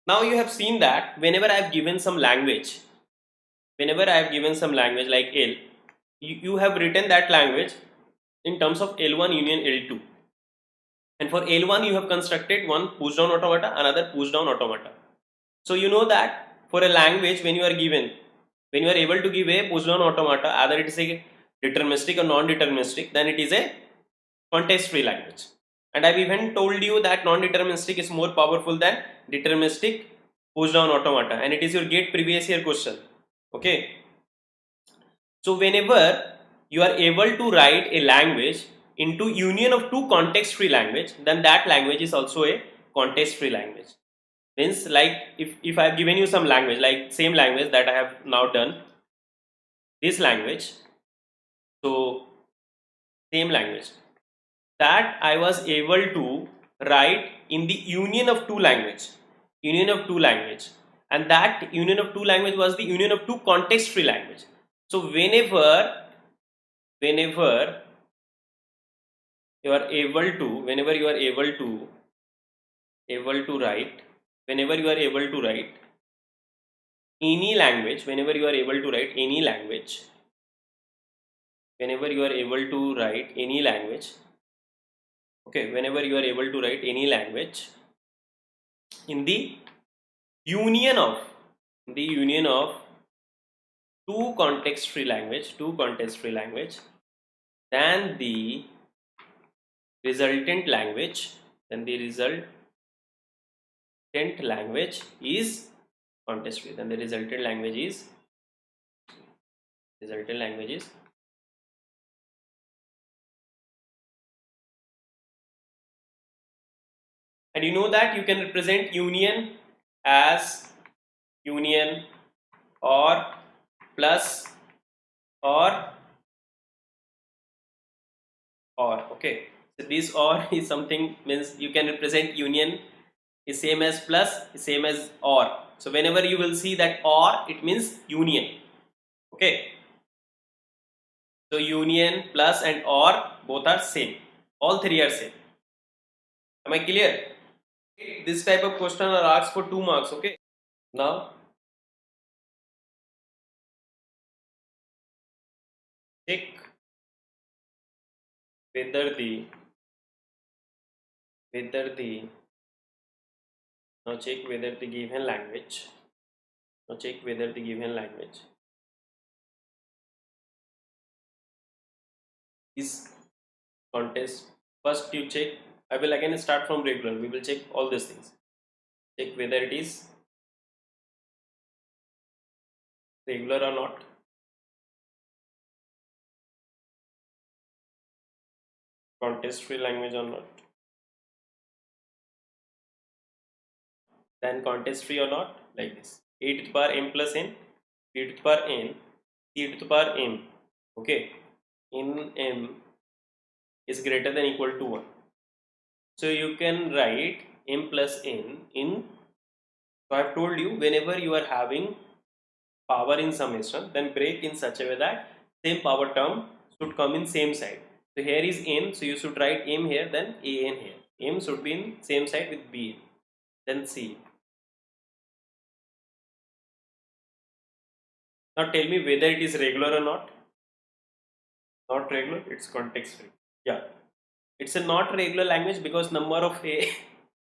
Now you have seen that whenever I have given some language, like L, you have written that language in terms of L1 union L2. And for L1 you have constructed one push down automata, another push down automata. So you know that for a language, when you are able to give a push down automata, either it is a deterministic or non-deterministic, then it is a context free language. And I've even told you that non-deterministic is more powerful than deterministic push down automata, and it is your gate previous year question. Okay, so whenever you are able to write a language into union of two context free language, then that language is also a context free language. Means, like, if I have given you some language, like same language that I have now done, this language, so same language that I was able to write in the union of two language, and that union of two language was the union of two context free language. So whenever you are able to, whenever you are able to write, whenever you are able to write any language, whenever you are able to write any language, whenever you are able to write any language, okay, whenever you are able to write any language in the union of, the union of two context free language, then the resultant language, then the resultant language is context free, then the resultant language is and you know that you can represent union as union or plus or okay, so this or is something, means you can represent union is same as plus, is same as or. So whenever you will see that or, it means union. Okay, so union, plus and or both are same, all three are same. Am I clear? This type of question are asked for 2 marks. Okay, now check whether the whether the now check whether the given language, now check whether the given language is contest. First you check, I will again start from regular, we will check all these things. Check whether it is regular or not. Contest free language or not. Then contest free or not, like this. A to the power m plus n, b to the power n, c to the power m. Okay, in m is greater than equal to 1. So you can write m plus n in, so I have told you, whenever you are having power in summation, then break in such a way that same power term should come in same side. So here is n, so you should write m here, then an here. M should be in same side with b, then c. Now tell me whether it is regular or not. Not regular, it's context free. Yeah, it's a not regular language because number of a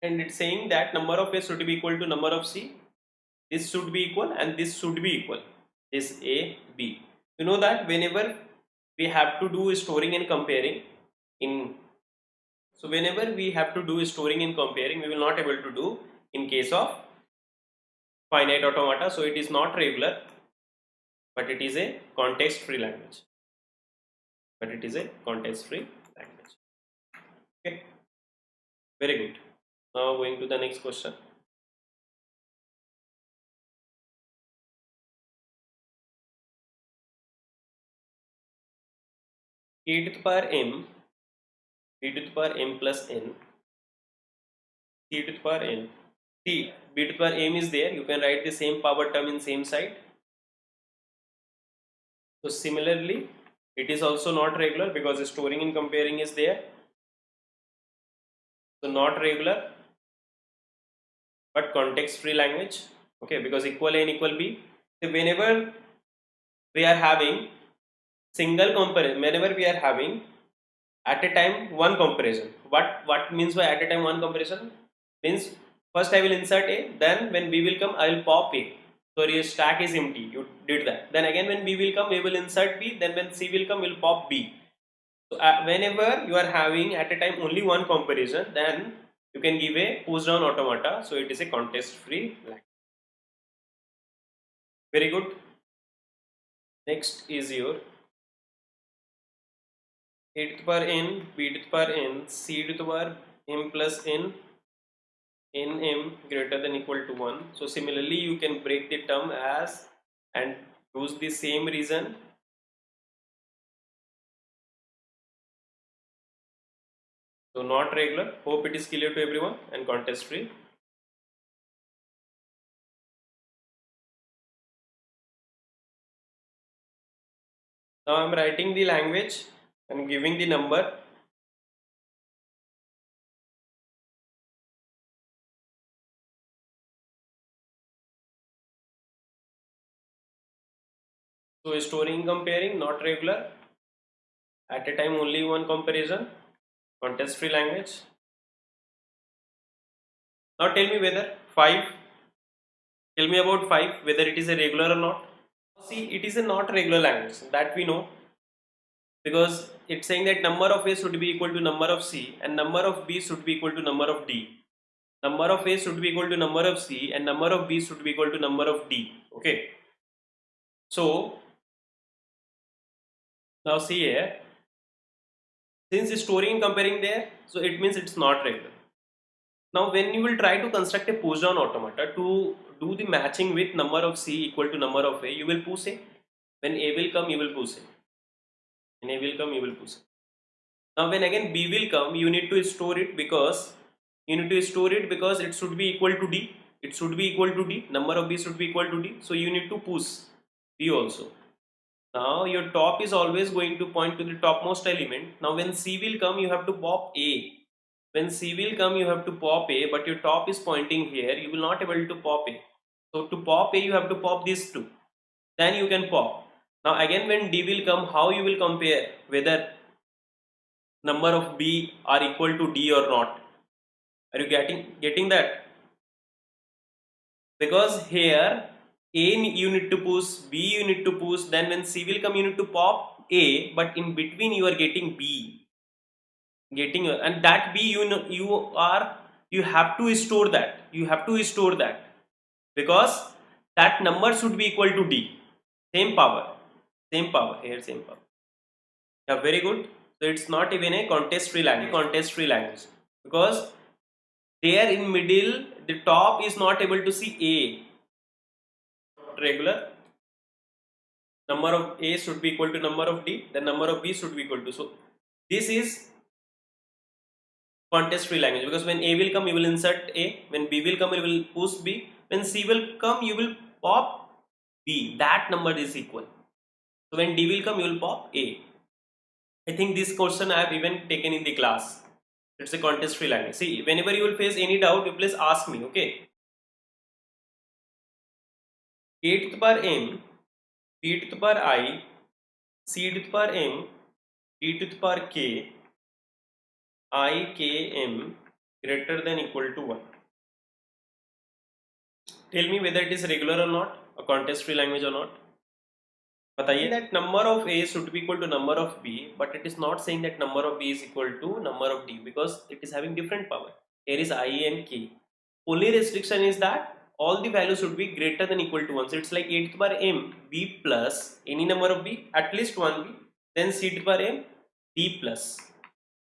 and it's saying that number of a should be equal to number of c. This should be equal and this should be equal. This a b. You know that whenever we have to do storing and comparing in, so whenever we have to do storing and comparing, we will not able to do in case of finite automata. So it is not regular, but it is a context free language. But it is a context free language. Okay, very good. Now going to the next question. E to the power m, b to the power m plus n, c to the power n. See, b to the power m is there. You can write the same power term in same side. So similarly, it is also not regular because storing and comparing is there. So not regular. but context free language. Okay, because equal A and equal B. So whenever we are having single comparison, whenever we are having at a time one comparison, what means by at a time one comparison? Means first I will insert A, then when B will come I will pop A. So your stack is empty, you did that. Then again when B will come we will insert B, then when C will come we will pop B. So whenever you are having at a time only one comparison, then you can give a push down automata. So it is a context free language. Very good. Next is your a to the power n, b to the power n, c to the power m plus n, nm greater than equal to 1. So similarly you can break the term as and use the same reason. So not regular. Hope it is clear to everyone and context free. Now I am writing the language and giving the number. So storing comparing, not regular. At a time only one comparison, context free language. Now tell me whether 5, tell me about 5, whether it is a regular or not. See, it is a not regular language, that we know, because it's saying that number of A should be equal to number of C and number of B should be equal to number of D. Number of A should be equal to number of C and number of B should be equal to number of D. Okay. So now see here, since storing and comparing there, so it means it's not regular. Now when you will try to construct a push down automata to do the matching with number of C equal to number of A, you will push A. When A will come, you will push A. When A will come, you will push A. Now when again B will come, you need to store it because it should be equal to D. It should be equal to D. Number of B should be equal to D. So you need to push B also. Now your top is always going to point to the topmost element. Now when C will come, you have to pop A. When C will come, you have to pop A, but your top is pointing here. You will not able to pop A. So to pop A, you have to pop these two. Then you can pop. Now again when D will come, how you will compare whether number of B are equal to D or not? Are you getting that? Because here A you need to push, B you need to push, then when C will come you need to pop A, but in between you are getting B. And that B you have to store that. You have to store that because that number should be equal to D. Same power here, same power. Yeah, very good. So it's not even a context free language because there in middle the top is not able to see A. Regular number of A should be equal to number of D, the number of B should be equal to. So this is context free language because when A will come you will insert A, when B will come you will push B, when C will come you will pop B, that number is equal. So when D will come you will pop A. I think this question I have even taken in the class. It's a context free language. See, whenever you will face any doubt, you please ask me, okay? A to the power m, B to the power I, C to the power m, D to the power k, I, k, m greater than equal to 1. Tell me whether it is regular or not, a context free language or not. बताइए that number of A should be equal to number of B, but it is not saying that number of B is equal to number of D because it is having different power. Here is I and k. Only restriction is that all the values should be greater than equal to 1. So it's like a to the power m B plus any number of B, at least one B, then C to the power m D plus.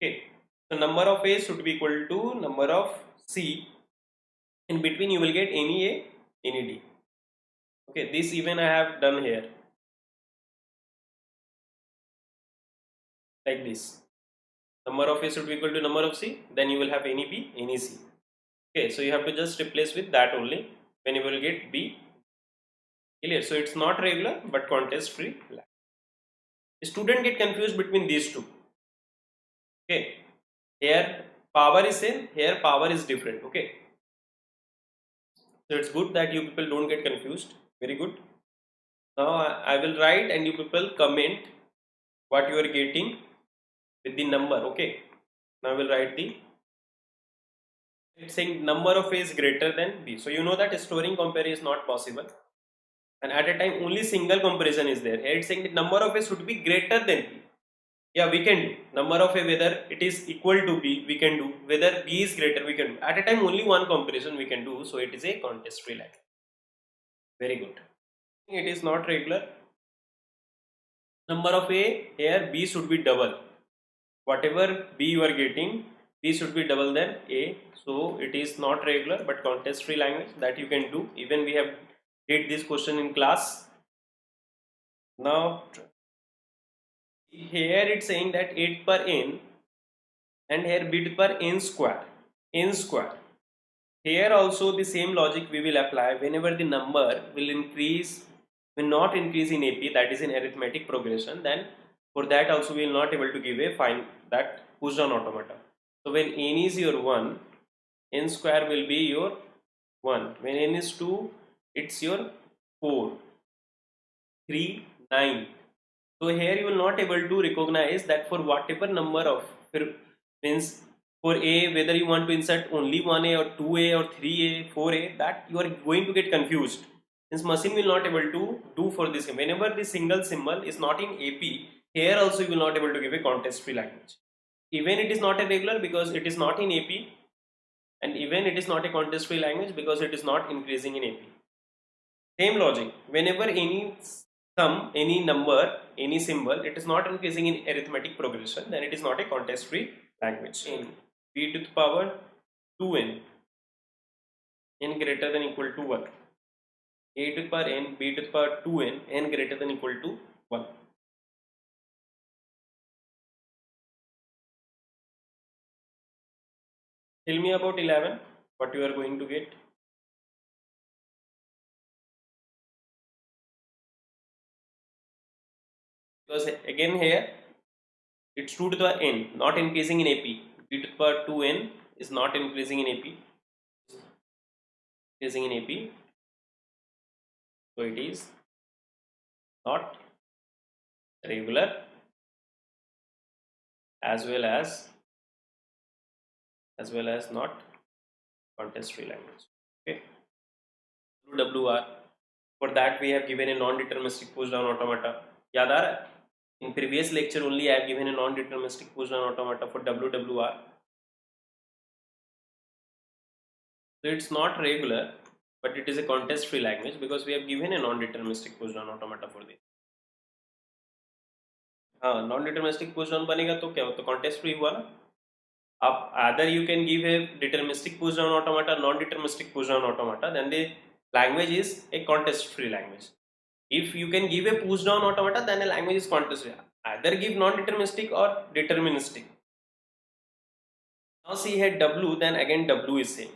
Okay. So number of A should be equal to number of C. In between you will get any A, any D. Okay, this even I have done here. Like this, number of A should be equal to number of C, then you will have any B, any C. Okay, so you have to just replace with that only when you will get B. Clear? So it's not regular but context free. Student get confused between these two. Okay, here power is same, here power is different. Okay, So it's good that you people don't get confused. Very good. Now I will write and you people comment what you are getting with the number. Okay. Now I will write the, it's saying number of A is greater than B. So you know that storing compare is not possible. And at a time only single comparison is there. Here it's saying the number of A should be greater than B. Yeah, we can do. Number of A, whether it is equal to B, we can do. Whether B is greater, we can do. At a time only one comparison we can do. So it is a contest free language. Very good. It is not regular. Number of A, here B should be double. Whatever B you are getting, B should be double than A. So it is not regular but contest free language that you can do. Even we have did this question in class. Now here it's saying that 8 per n and here bit per n square. Here also the same logic we will apply. Whenever the number will not increase in AP, that is in arithmetic progression, then for that also we will not able to give a find that push down automata. So when n is your 1, n square will be your 1. When n is 2, it's your 4, 3, 9. So here you will not able to recognize that for whatever number of, means for A, whether you want to insert only 1A or 2A or 3A, 4A, that you are going to get confused. Since machine will not able to do for this. Whenever the single symbol is not in AP, here also you will not able to give a contest free language. Even it is not a regular because it is not in AP, and even it is not a contest free language because it is not increasing in AP. Same logic. Whenever any sum, any number, any symbol, it is not increasing in arithmetic progression, then it is not a contest free language. In b to the power 2n, n greater than equal to 1. A to the power n, b to the power 2n, n greater than equal to 1. Tell me about 11, what you are going to get. Because again here, it's 2 to the power n, not increasing in AP. b to the power 2n is not increasing in AP. Increasing in AP. So it is not regular as well as not contest free language. Okay. WR, for that we have given a non-deterministic push down automata. याद आ रहा है? In previous lecture only I have given a non-deterministic push down automata for WWR. So it's not regular, but it is a contest free language because we have given a non-deterministic push down automata for this. हाँ, non-deterministic push down बनेगा तो क्या होता है? Contest free हुआ ना? Up, either you can give a deterministic push down automata, non-deterministic push down automata, then the language is a contest free language. If you can give a push down automata, then a language is contest free. Either give non-deterministic or deterministic. Now see here W, then again W is same.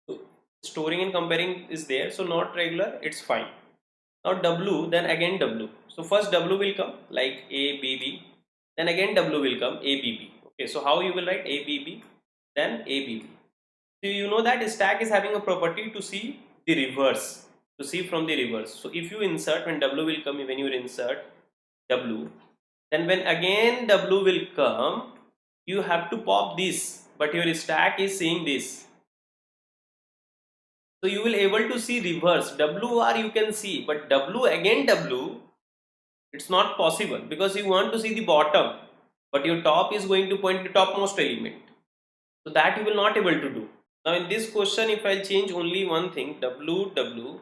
So storing and comparing is there, so not regular, it's fine. Now W, then again W. So first W will come like A, B, B, then again W will come A, B, B. Okay, so how you will write A, B, B, then A, B, B. So you know that stack is having a property to see the reverse, to see from the reverse. So if you insert, when W will come, when you insert W, then when again W will come, you have to pop this, but your stack is saying this. So you will able to see reverse. WR you can see, but W again W, it's not possible because you want to see the bottom, but your top is going to point to topmost element. So that you will not able to do. Now in this question, if I change only one thing, W, W,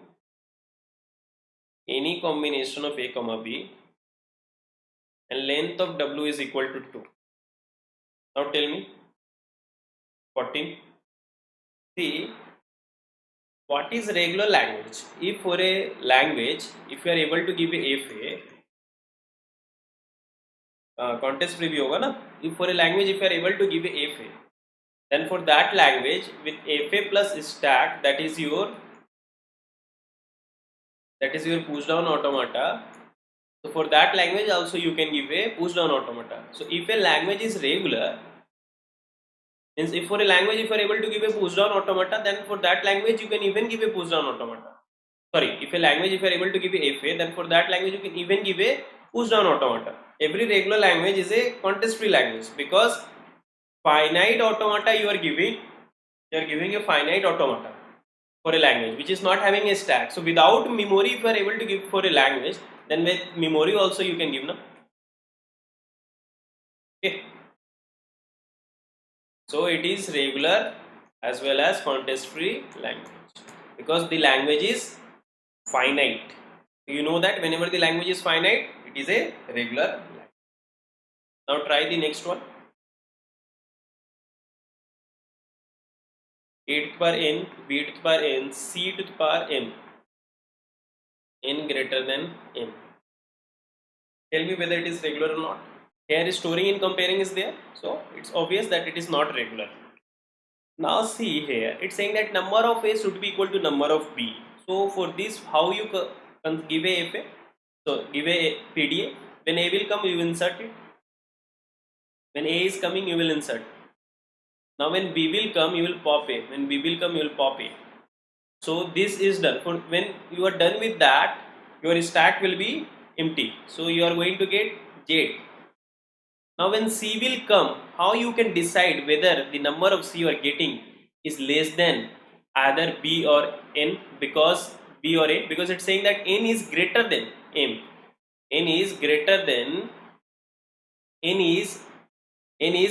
any combination of A comma B, and length of W is equal to 2. Now tell me, 14. See, what is regular language? If for a language, if you are able to give a FA, contest free भी होगा ना? If for a language, if you are able to give a FA, then for that language with FA plus stack, that is your push down automata. So for that language also you can give a push down automata. So if a language is regular, Means if for a language, if you are able to give a push down automata, then for that language you can even give a push down automata. Sorry, if a language, if you are able to give a FA, then for that language you can even give a push down automata. Every regular language is a context free language, because finite automata you are giving a finite automata for a language which is not having a stack. So without memory, if you are able to give for a language, then with memory also you can give, no? Okay. So it is regular as well as context free language, because the language is finite. You know that whenever the language is finite, it is a regular language. Now try the next one. 8 to the power n, b to the power n, c to the power m, n greater than m. Tell me whether it is regular or not. Here storing and comparing is there, so it's obvious that it is not regular. Now see here, it's saying that number of A should be equal to number of B. So for this, how you give a FA? So give a PDA. When A will come, you will insert it. When A is coming, you will insert. Now when B will come, you will pop A. When B will come, you will pop A. So this is done. For when you are done with that, your stack will be empty. So you are going to get J. Now when C will come, how you can decide whether the number of C you are getting is less than either B or N, because B or A, because it's saying that N is greater than M. N is greater than N is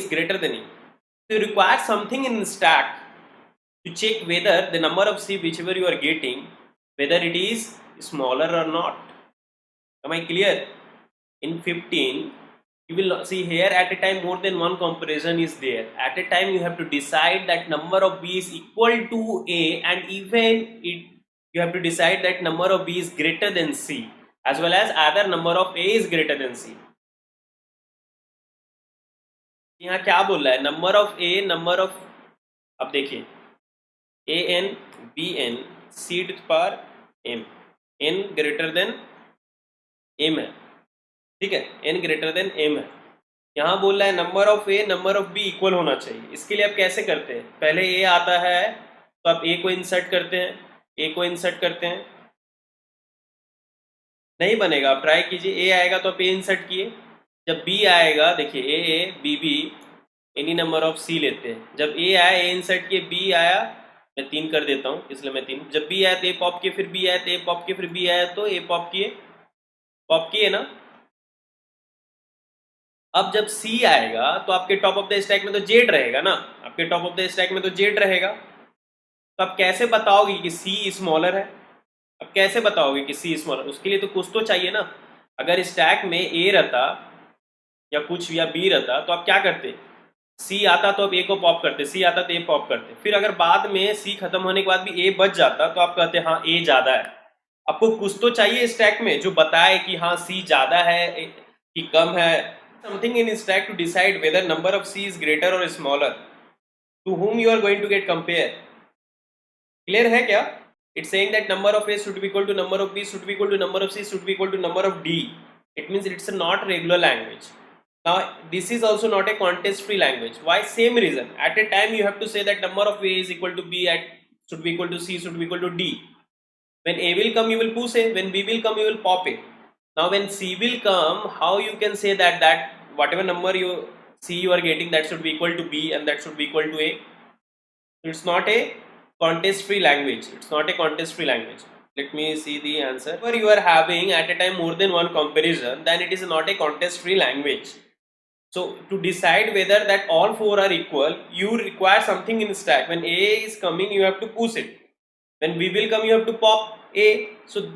greater than M. So you require something in the stack to check whether the number of C whichever you are getting, whether it is smaller or not. Am I clear? In 15, you will see here at a time more than one comparison is there. At a time you have to decide that number of B is equal to A, and even you have to decide that number of B is greater than C, as well as other number of A is greater than C. यहाँ क्या बोल रहा है? Number of A, number of, अब देखिए A N B N C to the power M, N greater than M है, ठीक है, एन ग्रेटर देन एम है. यहाँ बोल रहा है number of A number of b equal होना चाहिए. इसके लिए आप कैसे करते हैं? पहले ए आता है तो आप ए को इंसर्ट करते हैं, ए को इंसर्ट करते हैं, नहीं बनेगा. आप ट्राई कीजिए. ए आएगा तो आप ए इंसर्ट किए. जब बी आएगा, देखिए A B B any number of C लेते हैं. जब ए आया ए इंसर्ट किए, बी आया, मैं 3 कर देता हूँ इसलिए मैं 3. जब बी आया तो ए पॉप किए, फिर बी आया तो ए पॉप किए, फिर बी आया तो ए पॉप किए ना. अब जब C आएगा तो आपके टॉप ऑफ द स्टैक में तो जेड रहेगा ना, आपके टॉप ऑफ द स्टैक में तो जेड रहेगा. तो आप कैसे बताओगे कि C स्मॉलर है? अब कैसे बताओगे कि C स्मॉलर? उसके लिए तो कुछ तो चाहिए ना. अगर स्टैक में A रहता या कुछ या B रहता तो आप क्या करते? C आता तो आप A को पॉप करते, C आता तो A पॉप करते. फिर अगर बाद में C खत्म होने के बाद भी A बच जाता तो आप कहते हाँ A ज़्यादा है. आपको कुछ तो चाहिए स्टैक में जो बताए कि हाँ C ज़्यादा है कि कम है. Something in stack to decide whether number of C is greater or smaller. To whom you are going to get compare? Clear है क्या? It's saying that number of A should be equal to number of B should be equal to number of C should be equal to number of D. It means it's a not regular language. Now this is also not a context free language. Why? Same reason. At a time you have to say that number of A is equal to B at should be equal to C should be equal to D. When A will come you will push A. When B will come you will pop A. Now when C will come, how you can say that whatever number C you are getting, that should be equal to B and that should be equal to A. It's not a context free language. It's not a context free language. Let me see the answer. Whenever you are having at a time more than one comparison, then it is not a context free language. So to decide whether that all 4 are equal, you require something in stack. When A is coming, you have to push it. When B will come, you have to pop A. So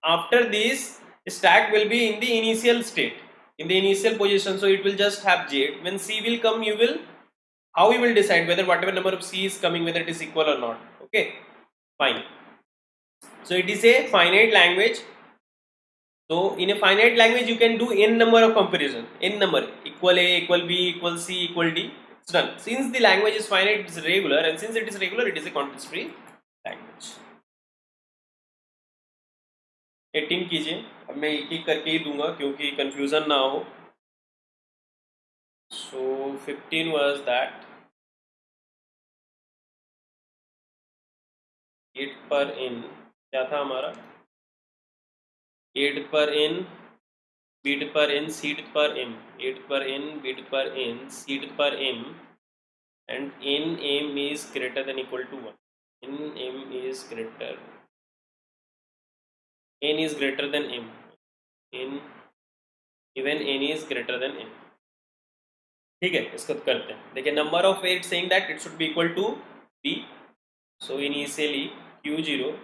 after this, stack will be in the initial state, in the initial position. So it will just have J. When C will come, how you will decide whether whatever number of C is coming, whether it is equal or not. Okay, fine. So it is a finite language. So in a finite language, you can do n number of comparison, n number, equal A, equal B, equal C, equal D. It's done. Since the language is finite, it is regular, and since it is regular, it is a context free language. 18 कीजिए. अब मैं एक एक करके ही दूंगा क्योंकि confusion ना हो. So 15 was that 8 पर इन क्या था हमारा, 8 पर इन bid per in seed per m, 8 per in bid per in seed per m, and in m is greater than equal to 1. In m is greater, n is greater than m, in even n is greater than m. ठीक है, इसको करते हैं. देखिए number of a saying that it should be equal to b. So initially q0,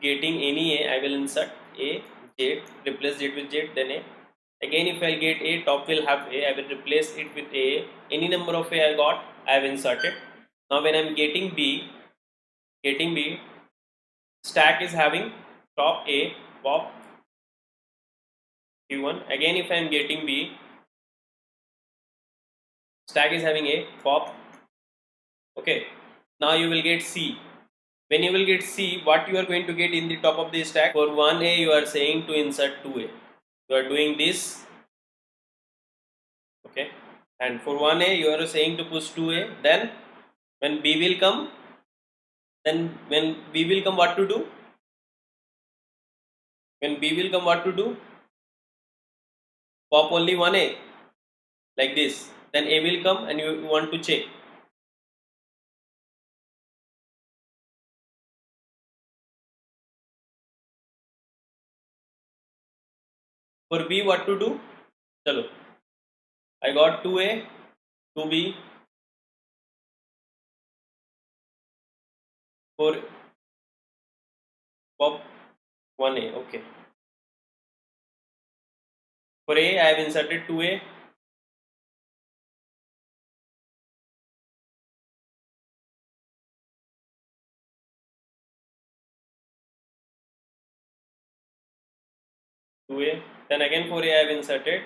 getting any a, I will insert a, z, replace z with z, then a. Again, if I get a, top will have a, I will replace it with a. Any number of a I got, I have inserted. Now when I am getting b, stack is having top a, pop q1. Again, if I am getting b, stack is having a, pop. Okay. Now you will get c. When you will get c, what you are going to get in the top of the stack? For 1a, you are saying to insert 2a. You are doing this. Okay, and for 1a you are saying to push 2a. Then when b will come, what to do? When b will come, what to do? Pop only 1a like this. Then a will come and you want to check. For b, what to do? Chalo, I got 2a, 2b. For pop 1a. Okay, for a I have inserted 2a. Then again for a I have inserted.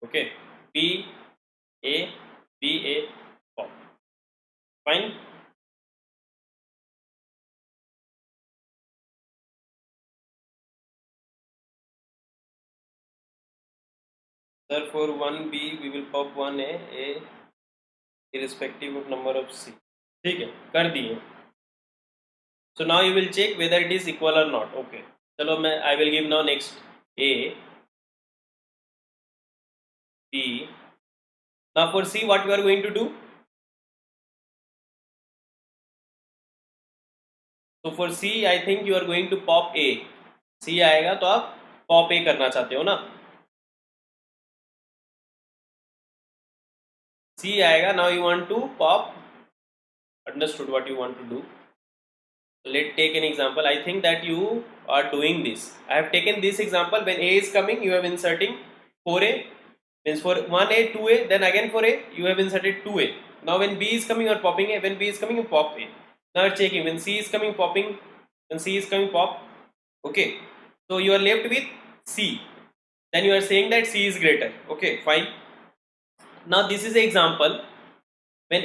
Okay, b a, pop. Fine. Sir, for 1b we will pop 1a irrespective of number of c. ठीक है, कर दिए. So now you will check whether it is equal or not. Okay, चलो मैं I will give now next a, b. Now for c, what you are going to do? So for c, I think you are going to pop a. c आएगा तो आप pop a करना चाहते हो ना? c आएगा. Now you want to pop. Understood what you want to do. Let's take an example. I think that you are doing this. I have taken this example. When a is coming, you have inserting 4a. Means for 1a, 2a, then again for a, you have inserted 2a. Now when b is coming, you are popping a. When b is coming, you pop a. Now you're checking. When c is coming, popping. When c is coming, pop. Okay. So you are left with c. Then you are saying that c is greater. Okay, fine. Now this is an example. When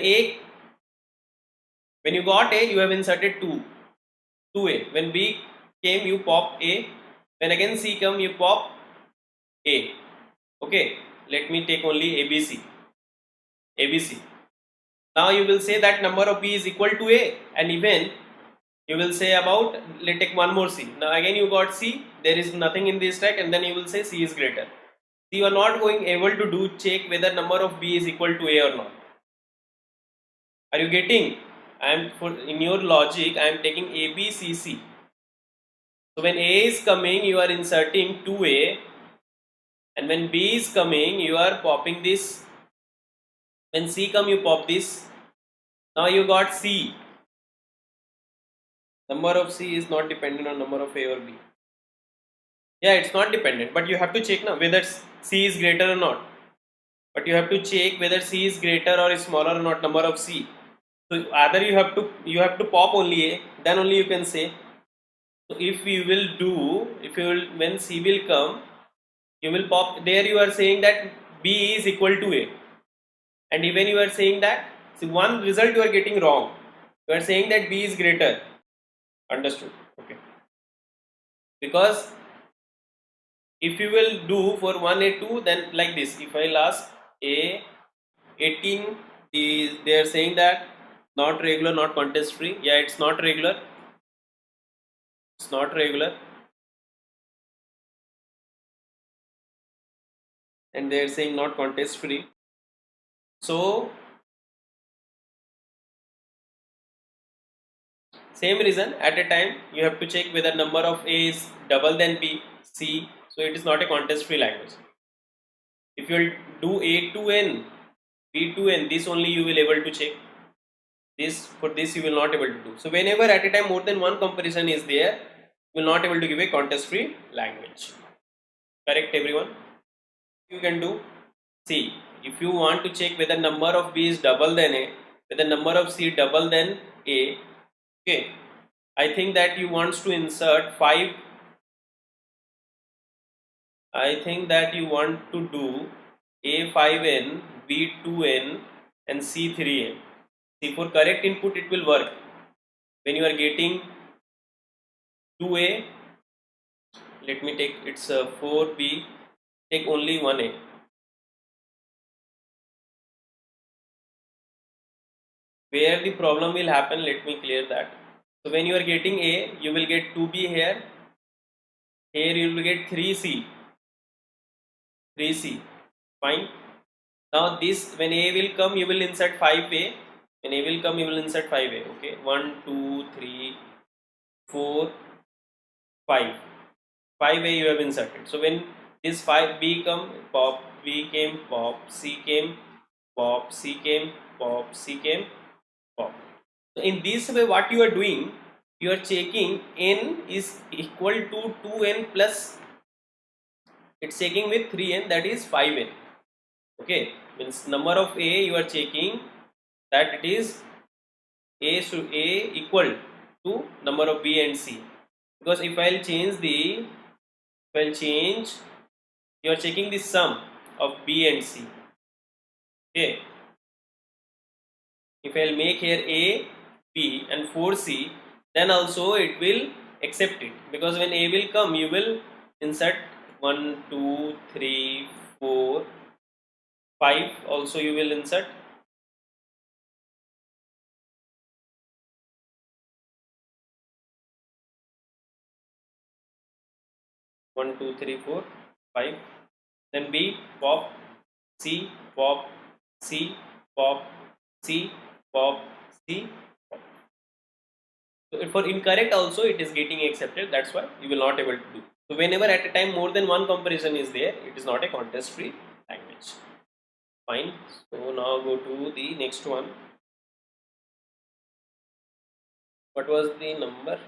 you got a, you have inserted 2a. When b came, you pop a. When again c come, you pop a. Okay, let me take only abc. Now you will say that number of b is equal to a, and even you will say about, let's take one more c. Now again you got c, there is nothing in this stack, and then you will say c is greater. So you are not going able to do check whether number of b is equal to a or not. Are you getting? In your logic, I am taking a, b, c, c. So when a is coming, you are inserting 2a, and when b is coming, you are popping this. When c come, you pop this. Now you got c. Number of c is not dependent on number of a or b. Yeah, it's not dependent, but you have to check now whether c is greater or not. But you have to check whether c is greater or smaller or not, number of c. So either you have to pop only a, then only you can say. So if you will when c will come, you will pop. There you are saying that b is equal to a, and even you are saying that, see, one result you are getting wrong. You are saying that b is greater. Understood? Okay. Because if you will do for 1a2, then like this. If I'll ask a 18 is, they are saying that Not regular, not contest free. Yeah, it's not regular. It's not regular. And they're saying not contest free. So same reason, at a time you have to check whether number of A is double than B, C. So it is not a contest free language. If you will do A to N, B to N, this only you will able to check. This, for this you will not able to do. So whenever at a time more than one comparison is there, you will not able to give a contest free language. Correct everyone? You can do. See, if you want to check whether number of B is double than A, whether number of C double than A, okay, I think that you wants to insert 5. I think that you want to do A5N, B2N and C3N. See, for correct input it will work. When you are getting 2A, let me take it's 4B, take only 1A. Where the problem will happen, let me clear that. So when you are getting A, you will get 2B here. Here you will get 3C. 3C. Fine. Now this, when A will come, you will insert 5A. When A will come, you will insert 5A. Okay. 1, 2, 3, 4, 5. 5A you have inserted. So when this 5B come, pop, B came, pop, C came, pop, C came, pop, C came, pop. So in this way, what you are doing, you are checking N is equal to 2N plus, it's checking with 3N, that is 5N. Okay, means number of A you are checking that it is A equal to number of B and C. Because if I'll change you are checking the sum of B and C. Okay, if I'll make here A, B and 4C, then also it will accept it, because when A will come, you will insert 1, 2, 3, 4, 5 also you will insert. One, 2, 3, 4, 5. Then B, pop, C, pop, C, pop, C, pop, C, pop. So for incorrect also it is getting accepted. That's why you will not able to do. So whenever at a time more than one comparison is there, it is not a contest free language. Fine. So now go to the next one. What was the number?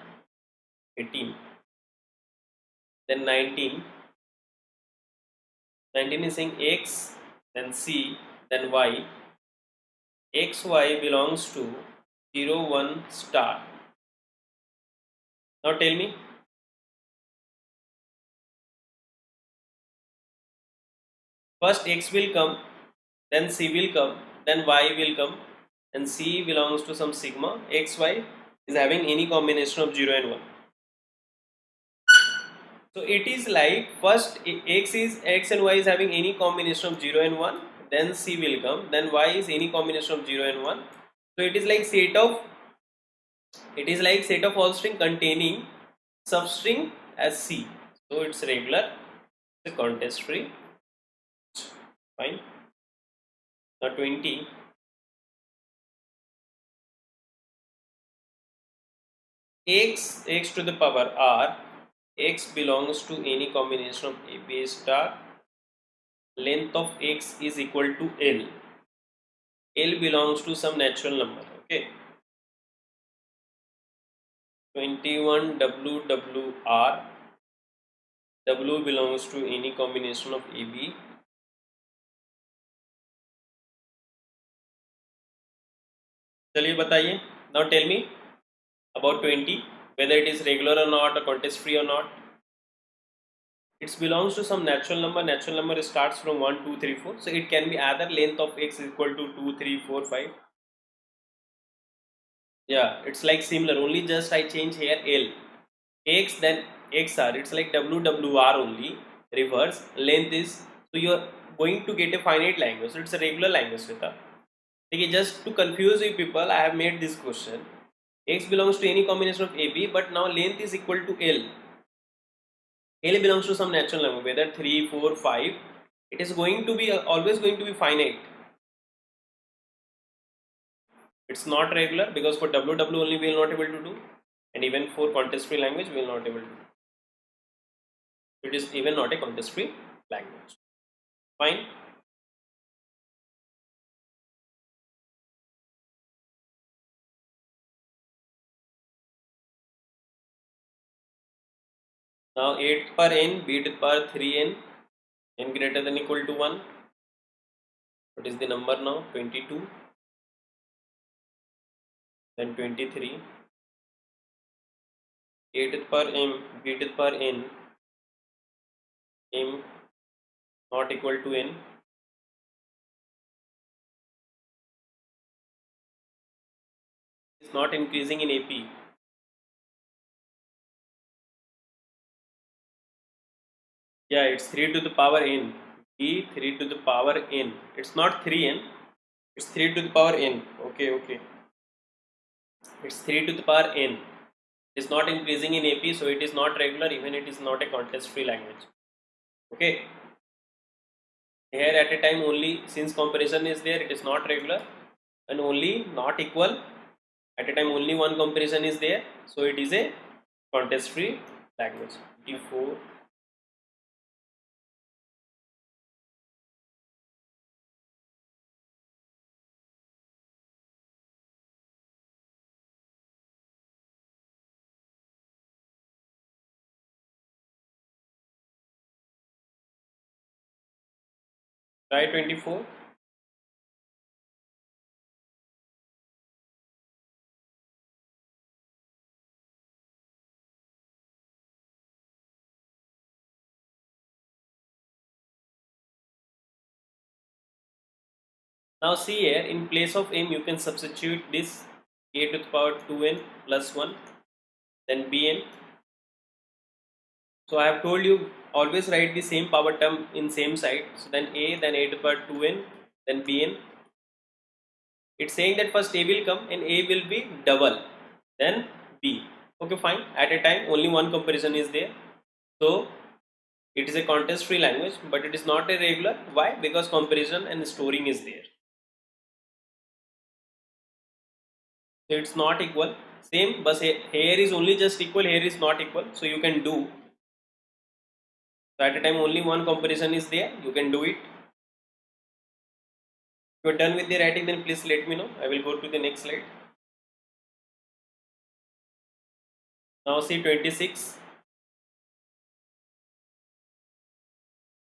18. Then 19. 19 is saying X, then C, then Y. X, Y belongs to 0, 1, star. Now tell me. First X will come, then C will come, then Y will come, and C belongs to some sigma. X, Y is having any combination of 0 and 1. So it is like first X and Y is having any combination of 0 and 1, then C will come, then Y is any combination of 0 and 1. So it is like set of all string containing substring as C. So it's regular, it's a contest free. Fine. Now 20. X to the power R. X belongs to any combination of A, B star. Length of X is equal to L. L belongs to some natural number. Okay. 21 WWR. W belongs to any combination of AB. चलिए बताइए. Now tell me about 20, whether it is regular or not, or contest free or not. It belongs to some natural number. Natural number starts from 1, 2, 3, 4. So it can be either length of X is equal to 2, 3, 4, 5. Yeah, it's like similar, only just I change here L. X then XR, it's like WWR only, reverse. Length is, so you are going to get a finite language. So it's a regular language, Sweta. देखिए, just to confuse you people, I have made this question. X belongs to any combination of AB, but now length is equal to L. L belongs to some natural number, whether 3, 4, 5. It is going to be always going to be finite. It's not regular because for WW only we will not able to do, and even for contest free language we will not able to do. It is even not a contest free language. Fine. Now 8 per n, b to the power 3n, n greater than equal to 1. What is the number now? 22, then 23. 8 to the power m, b to the power n, m not equal to n. Is not increasing in AP. Yeah, it's 3 to the power n. B 3 to the power n. It's not 3n. It's 3 to the power n. Okay, okay. It's 3 to the power n. It is not increasing in AP, so it is not regular, even it is not a contest free language. Okay. Here at a time only, since comparison is there, it is not regular and only not equal. At a time only one comparison is there, so it is a contest free language. D4. Try 24. Now see here, in place of m you can substitute this a to the power 2n plus 1, then bn. So I have told you always write the same power term in same side. So then a to the power 2n, then bn. It's saying that first a will come and a will be double, then b. Okay, fine. At a time only one comparison is there. So it is a contest free language, but it is not a regular. Why? Because comparison and storing is there. So it's not equal. Same, but here is only just equal, here is not equal. So you can do. So at a time only one comparison is there, you can do it. If you are done with the writing, then please let me know. I will go to the next slide. Now see 26.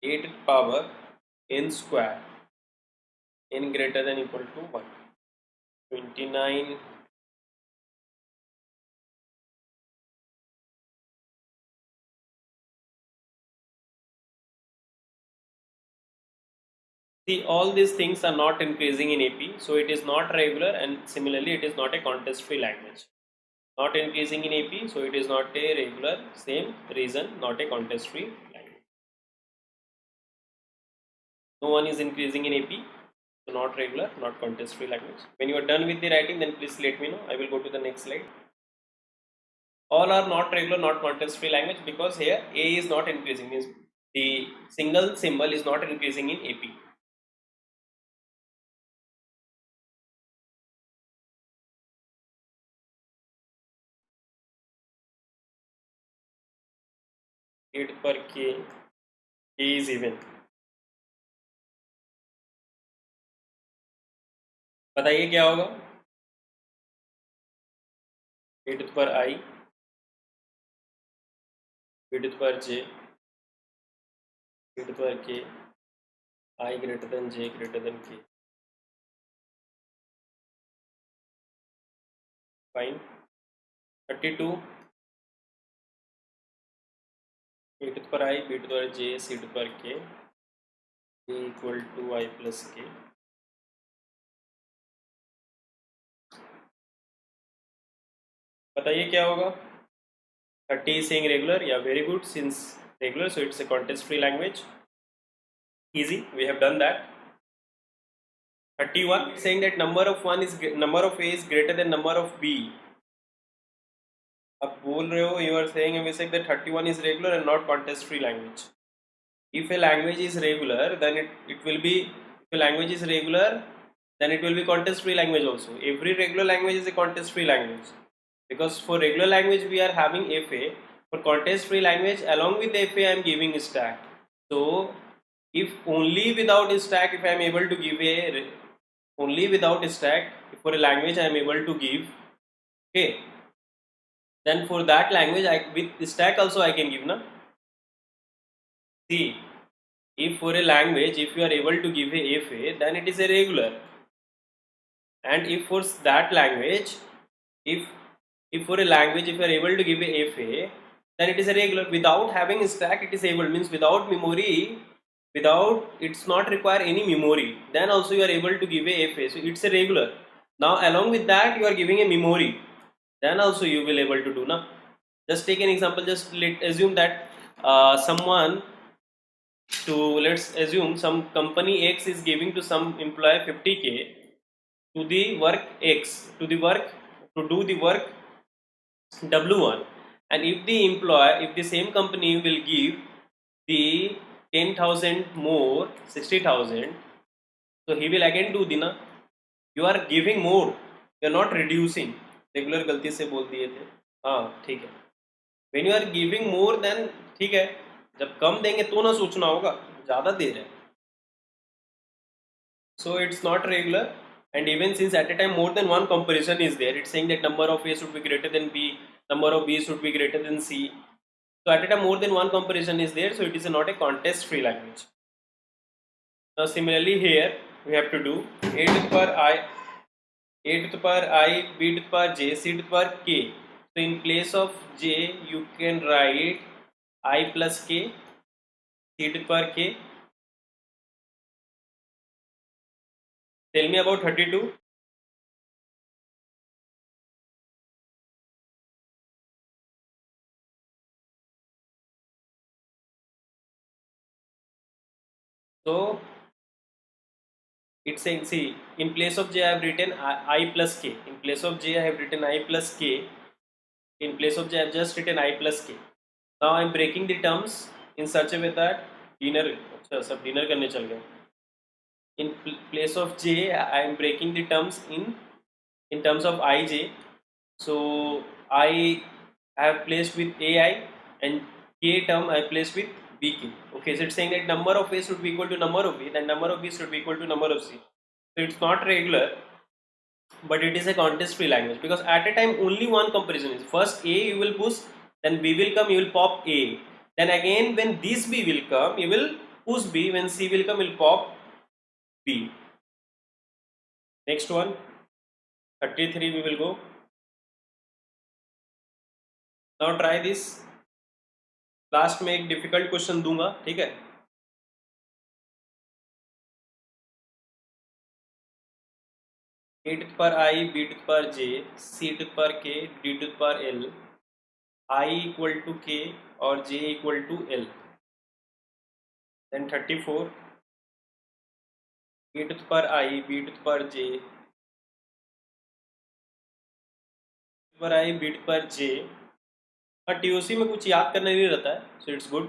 8 to the power n square, n greater than equal to 1. 29. See, all these things are not increasing in AP, so it is not regular, and similarly it is not a contest free language. Not increasing in AP, so it is not a regular, same reason, not a contest free language. No one is increasing in AP, so not regular, not contest free language. When you are done with the writing, then please let me know. I will go to the next slide. All are not regular, not contest free language, because here A is not increasing, means the single symbol is not increasing in AP. It per K is even. बताइए क्या होगा? A to the power I, B to the power J, B to the power K, I greater than J greater than K. Fine. 32. A to the power I, B to the power J, C to the power K, A equal to I plus K. बताइए क्या होगा? 30 is saying regular. Yeah, very good. Since regular, so it's a contest free language. Easy, we have done that. 31 saying that number of A is greater than number of B. आप बोल रहे हो, you are saying Abhishek that 31 is regular and not contest free language. If a language is regular, then it will be, if a language is regular, then it will be contest free language also. Every regular language is a contest free language, because for regular language we are having FA. For contest free language, along with FA I am giving stack. So if only without stack, if I am able to give a only without stack, for a language I am able to give, okay, then for that language with stack also I can give, na. See, if for a language, if you are able to give a FA, then it is a regular. And if for that language, if for a language, if you are able to give a FA, then it is a regular. Without having a stack, it is able, means without memory, without, it's not require any memory, then also you are able to give a FA. So it's a regular. Now along with that, you are giving a memory, then also you will able to do, na. Just take an example. Just let assume that someone, to let's assume some company X is giving to some employee 50K to the work X, to the work, to do the work W1, and if the employee, if the same company will give the 10,000 more, 60,000, so he will again do the, na. You are giving more, you are not reducing. Regular गलती से बोल दिए थे, हाँ ठीक है. When you are giving more, then ठीक है, जब कम देंगे तो ना सोचना होगा, ज़्यादा दे रहे हैं. So it's not regular, and even since at a time more than one comparison is there, it's saying that number of A should be greater than B, number of B should be greater than C. So at a time more than one comparison is there, so it is not a contest free language. Now similarly here we have to do A to the power I, A to the power I, B to the power J, C to the power K. So in place of J you can write I plus K, C to the power K. Tell me about 32. So it's saying, see, in place of J I have written I plus K. In place of J I have written I plus K. In place of J I have just written I plus K. Now I am breaking the terms in such a way that dinner, अच्छा सब dinner करने चल गए. In place of J I am breaking the terms in terms of IJ. So I have placed with AI, and K term I placed with BK. Okay, so it's saying that number of A should be equal to number of B, then number of B should be equal to number of C. So it's not regular, but it is a contest free language, because at a time only one comparison is, first A you will push, then B will come, you will pop A, then again when this B will come you will push B, when C will come you will pop B. Next one, 33 we will go. Now try this. Last में एक difficult question दूंगा, ठीक है. A to the power I, B to the power J, C to the power K, D to the power L, I equal to K और J equal to L. Then 34, A to the power I, B to the power J, B to the power I, B to the power J. हाँ, TOC में कुछ याद करना नहीं रहता है, so it's good.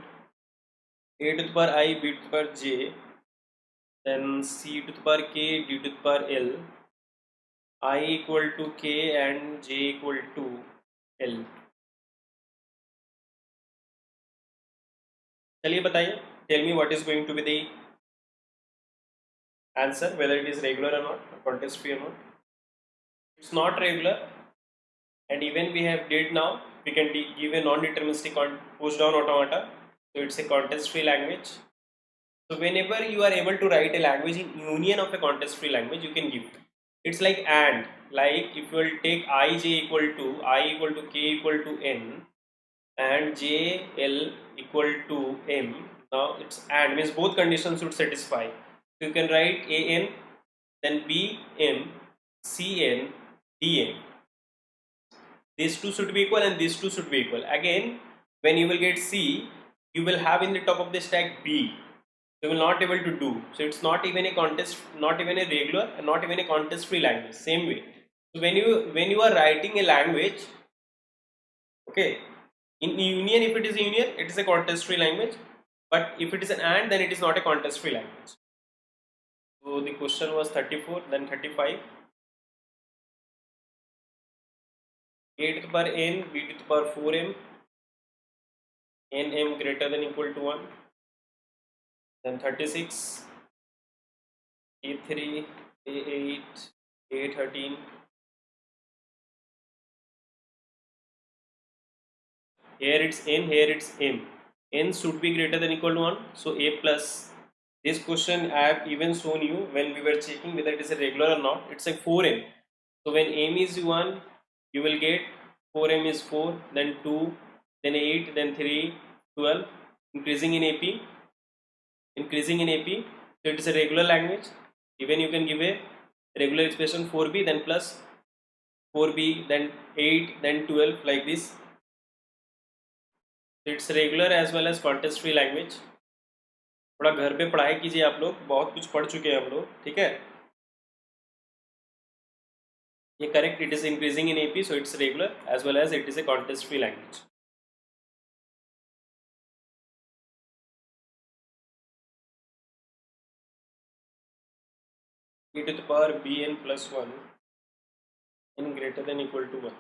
A to the power I, B to the power J, then C to the power K, D to the power L, I equal to K and J equal to L. चलिए बताइए, tell me what is going to be the answer, whether it is regular or not, or contest free or not. It's not regular, and even we have did now, we can give a non-deterministic push down automata, so it's a contest free language. So whenever you are able to write a language in union of a contest free language, you can give. It's like and, like if you will take I equal to K equal to N and J L equal to M. Now it's and, means both conditions should satisfy. So you can write A N, then B M, C N, D M. These two should be equal and these two should be equal. Again, when you will get C, you will have in the top of the stack B. You will not able to do. So it's not even a contest, not even a regular, and not even a contest free language. Same way. So when you are writing a language, okay, in union, if it is a union, it is a contest free language. But if it is an and, then it is not a contest free language. So the question was 34, then 35. A to the power n, b to the power 4m, nm greater than equal to 1. Then 36, a3, a8, a13. Here it's n, here it's m. N should be greater than equal to 1. So a plus. This question I have even shown you when we were checking whether it is a regular or not. It's like 4m. So when m is 1, you will get 4m is 4, then 2, then 8, then 3, 12. Increasing in AP. Increasing in AP. So it is a regular language. Even you can give a regular expression 4b, then plus 4b, then 8, then 12, like this. It's regular as well as context free language. थोड़ा घर पे पढ़ाई कीजिए आप लोग, बहुत कुछ पढ़ चुके हैं हम लोग, ठीक है. ये correct, it is increasing in AP, so it's regular as well as it is a context free language. e to the power bn plus 1 n greater than equal to 1.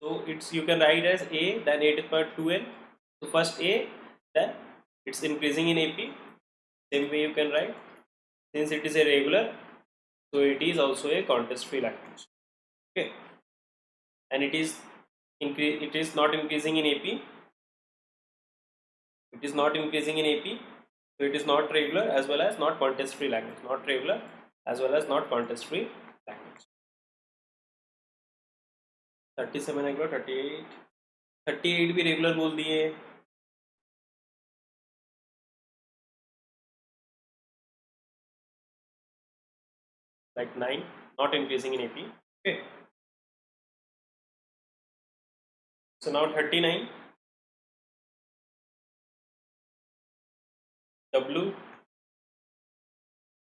So it's, you can write as a, then a to the power 2n. So first a, then it's increasing in AP. Same way you can write. Since it is a regular, so it is also a contest free language. Okay, and it is not increasing in AP. It is not increasing in AP. So it is not regular as well as not contest free language. Not regular as well as not contest free language. 37 है, 38 भी regular बोल दिए. Like 9, not increasing in AP. Okay. So now 39. W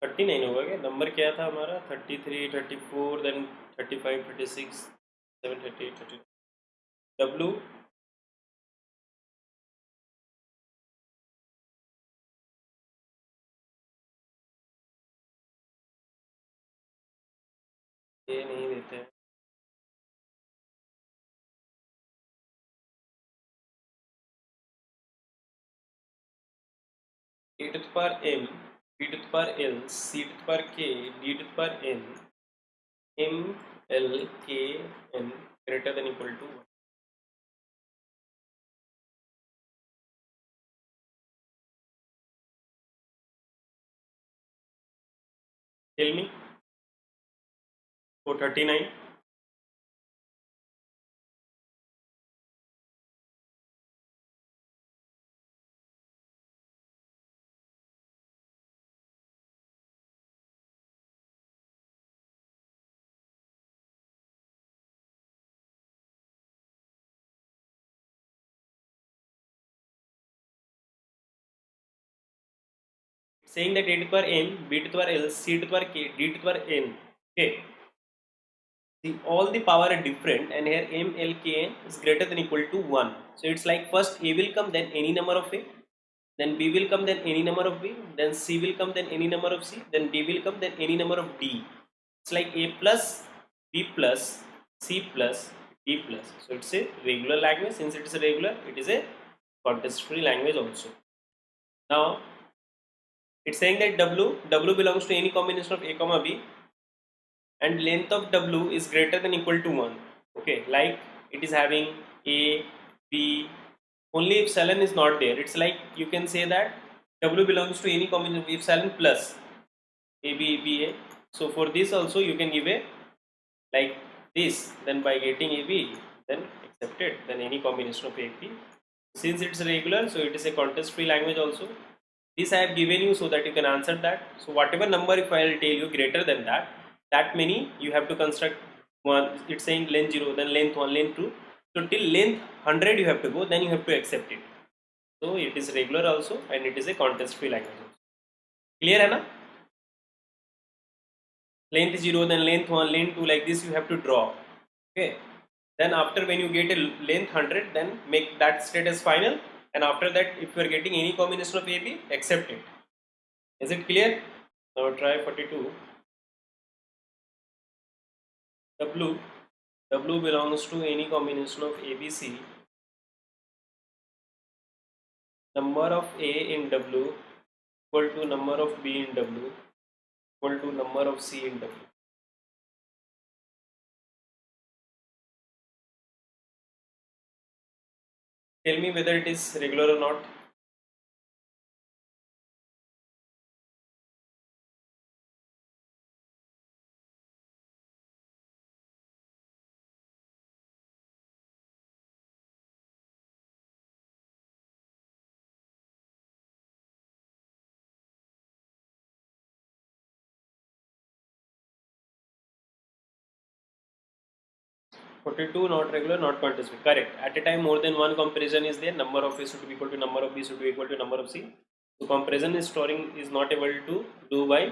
39 होगा क्या? Number क्या था हमारा? 33, 34, then 35, 36, 7, 38, 30. W ये नहीं देते हैं. A to the power m, b to the power l, c to the power k, d to the power n, m, l, k, n greater than equal to 1. Tell me. For 39. Saying that a to the power m, b to the power l, c to the power k, d to the power n. Okay. See, all the power are different, and here m, l, k, n is greater than equal to 1. So it's like first a will come, then any number of a, then b will come, then any number of b, then c will come, then any number of c, then d will come, then any number of d. It's like a plus, b plus, c plus, d plus. So it's a regular language. Since it is a regular, it is a contest free language also. Now it's saying that w belongs to any combination of a comma b, and length of w is greater than equal to 1. Okay, like it is having a, b, only if epsilon is not there. It's like you can say that w belongs to any combination of epsilon plus a, b, b, a. So for this also you can give a like this, then by getting a, b, then accepted, then any combination of a, b. Since it's regular, so it is a contest free language also. This I have given you so that you can answer that. So whatever number, if I will tell you greater than that, that many you have to construct one. It's saying length 0, then length 1, length 2. So till length 100 you have to go, then you have to accept it. So it is regular also and it is a context free language. Clear है ना? Length 0, then length 1, length 2, like this you have to draw. Okay. Then after when you get a length 100, then make that state as final, and after that if you are getting any combination of AB, accept it. Is it clear? Now try 42. W belongs to any combination of ABC. Number of A in W equal to number of B in W equal to number of C in W. Tell me whether it is regular or not. Forty-two not regular, not context free. Correct. At a time, more than one comparison is there. Number of A should be equal to number of B should be equal to number of C. So comparison is storing is not able to do by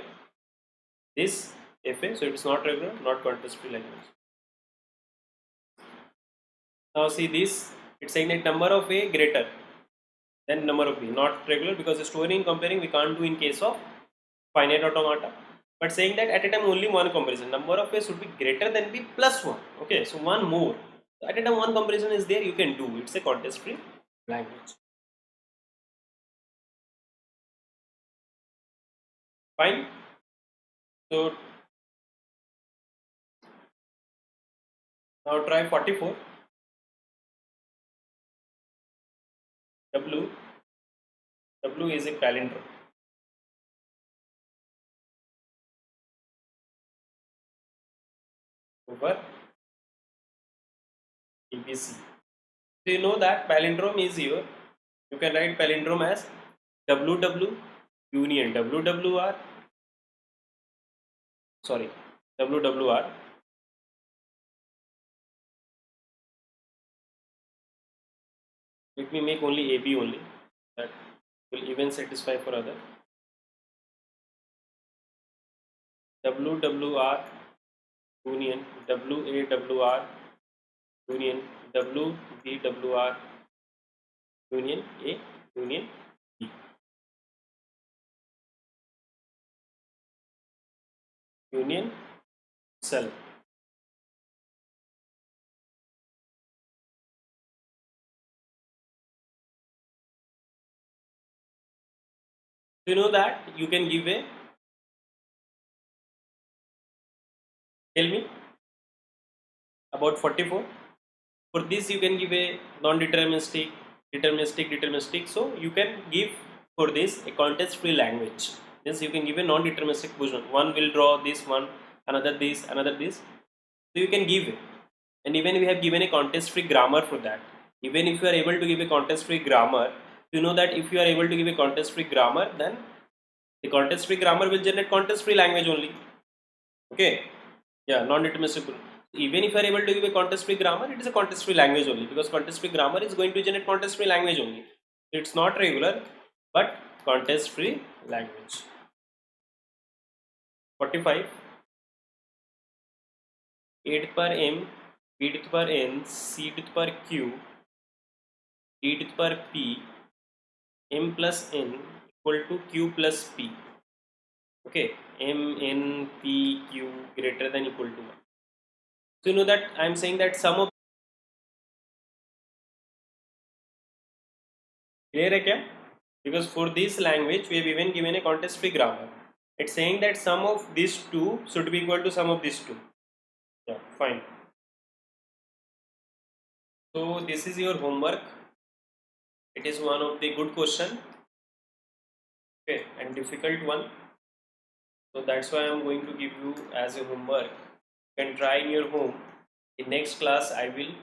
this FA. So it's not regular, not context free language. Now see this. It's saying that number of A greater than number of B. Not regular because the storing comparing we can't do in case of finite automata. But saying that at a time only one comparison. Number of A should be greater than B plus one. Okay, so one more. So at a time one comparison is there, you can do. It's a context free language. Fine. So now try 44. W is a palindrome. Over ABC. So you know that palindrome is here. You can write palindrome as WW union WWR. Sorry, WWR. Let me make only AB only. That will even satisfy for other. WWR union WAWR union WBWR union A union B union cell. You know that you can give a, tell me about 44. For this you can give a non-deterministic, deterministic. So you can give for this a context free language. Means you can give a non-deterministic position. One will draw this one, another this, another this. So you can give it. And even we have given a context free grammar for that. Even if you are able to give a context free grammar, you know that if you are able to give a context free grammar, then the context free grammar will generate context free language only. Okay. Yeah, non-deterministic. Even if you are able to give a context free grammar, it is a context free language only because context free grammar is going to generate context free language only. It's not regular but context free language. 45. 8 to the power m, b to the power n, c to the power q, d to the power p, m plus n equal to q plus p. Okay, m, n, p, q greater than equal to 1. So you know that I am saying that sum of, clear hai kya? Because for this language we have even given a context free grammar. It's saying that sum of these two should be equal to sum of these two. Yeah, fine. So this is your homework. It is one of the good question, okay, and difficult one. So that's why I'm going to give you as a homework. You can try in your home. In next class I will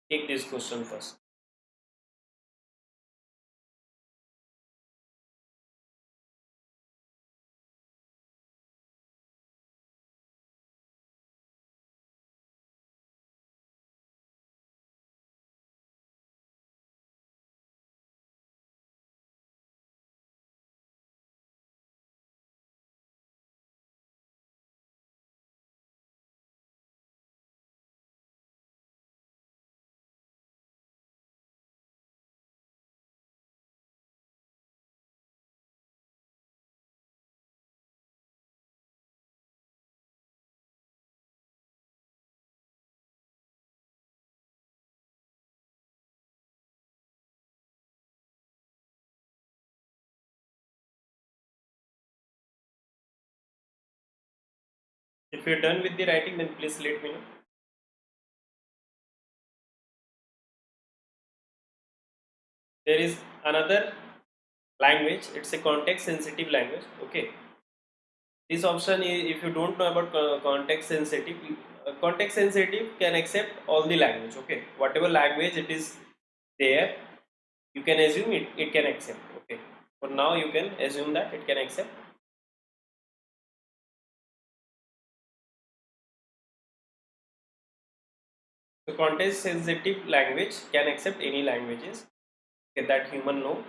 take this question first. If you're done with the writing, then please let me know. There is another language, it's a context sensitive language. Okay, this option is, if you don't know about context sensitive can accept all the language. Okay, whatever language it is there, you can assume it can accept. Okay, for now you can assume that it can accept. The context sensitive language can accept any languages that human know.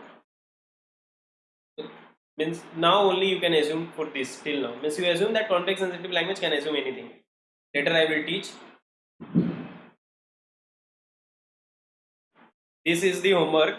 Means now only you can assume for this till now. Means you assume that context sensitive language can assume anything. Later I will teach. This is the homework.